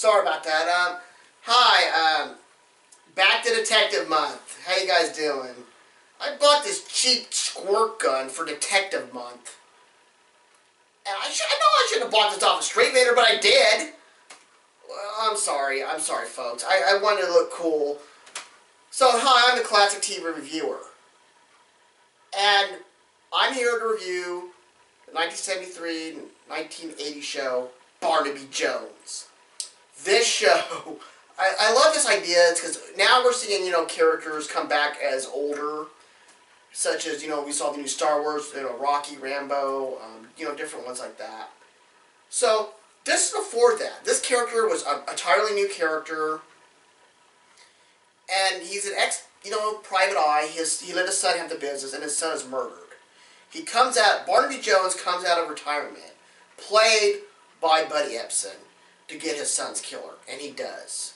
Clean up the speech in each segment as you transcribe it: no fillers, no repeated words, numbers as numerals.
Sorry about that. Hi, back to Detective Month. How you guys doing? I bought this cheap squirt gun for Detective Month. And I know I shouldn't have bought this off a Street Vader, but I did. Well, I'm sorry, folks. I wanted to look cool. So, hi, I'm the Classic TV Reviewer. And I'm here to review the 1973-1980 show, Barnaby Jones. This show, I love this idea because now we're seeing, characters come back as older, such as, we saw the new Star Wars, Rocky, Rambo, different ones like that. So, this is before that. This character was an entirely new character, and he's an private eye. He let his son have the business, and his son is murdered. Barnaby Jones comes out of retirement, played by Buddy Ebsen, to get his son's killer, and he does.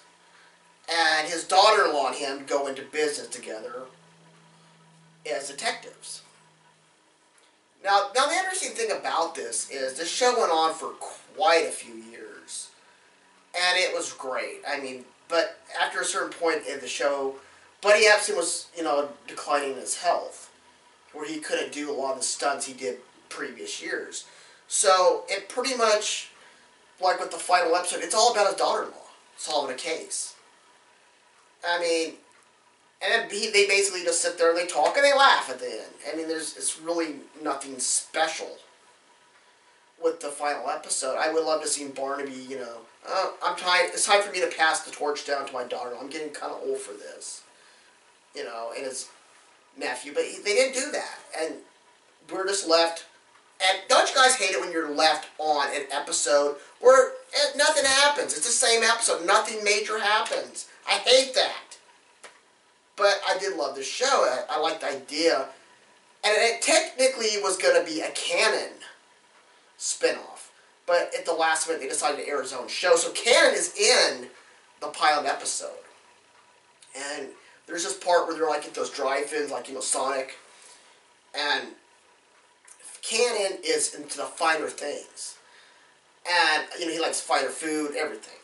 And his daughter-in-law and him go into business together as detectives. Now the interesting thing about this is this show went on for quite a few years, and it was great. But after a certain point in the show, Buddy Ebsen was, declining in his health, where he couldn't do a lot of the stunts he did previous years. So it pretty much, like with the final episode, it's all about his daughter-in-law solving a case. And then they basically just sit there and they talk and they laugh at the end. It's really nothing special with the final episode. I would love to see Barnaby, it's time for me to pass the torch down to my daughter. I'm getting kind of old for this. And his nephew. But they didn't do that. And we're just left. And don't you guys hate it when you're left on an episode where nothing happens? It's the same episode. Nothing major happens. I hate that. But I did love this show. I liked the idea. And it technically was going to be a canon spinoff. But at the last minute, they decided to air his own show. So canon is in the pilot episode. And there's this part where they're like at those drive-ins, like, Sonic. And canon is into the finer things. And, he likes finer food, everything.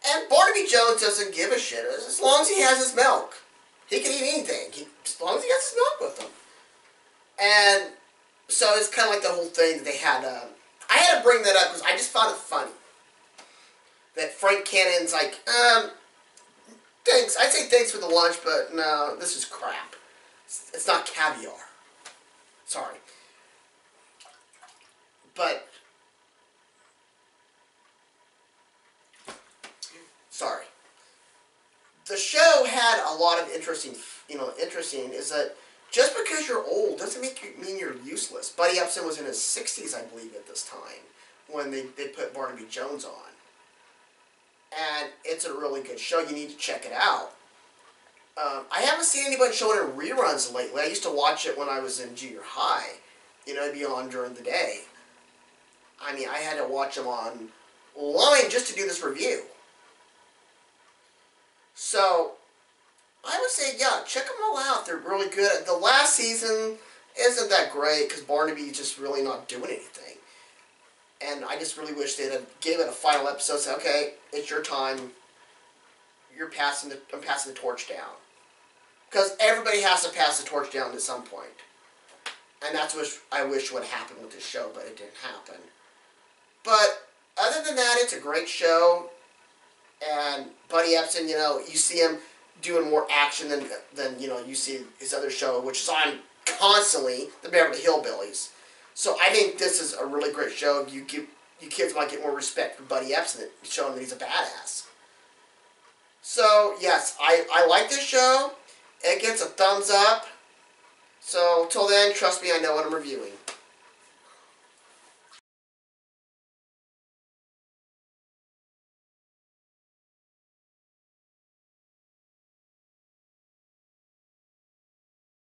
And Barnaby Jones doesn't give a shit. As long as he has his milk. He can eat anything. As long as he has his milk with him. And so it's kind of like the whole thing that they had. I had to bring that up because I just found it funny. That Frank Cannon's like, thanks. I'd say thanks for the lunch, but no, this is crap. It's not caviar. Sorry. But sorry. The show had a lot of interesting is that just because you're old doesn't mean you're useless. Buddy Ebsen was in his 60s, I believe, at this time when they put Barnaby Jones on. And it's a really good show. You need to check it out. I haven't seen anybody showing it in reruns lately. I used to watch it when I was in junior high. It'd be on during the day. I had to watch them online just to do this review. So, I would say, yeah, check them all out. They're really good. The last season isn't that great because Barnaby's just really not doing anything. And I just really wish they'd have gave it a final episode. Say, okay, it's your time. I'm passing the torch down. Because everybody has to pass the torch down at some point. And that's what I wish would happen with this show, but it didn't happen. But other than that, it's a great show. And Buddy Ebsen, you see him doing more action than you see his other show, which is on constantly, the Beverly Hillbillies. So I think this is a really great show. You kids might get more respect for Buddy Ebsen, showing that he's a badass. So yes, I like this show. It gets a thumbs up. So till then, trust me, I know what I'm reviewing.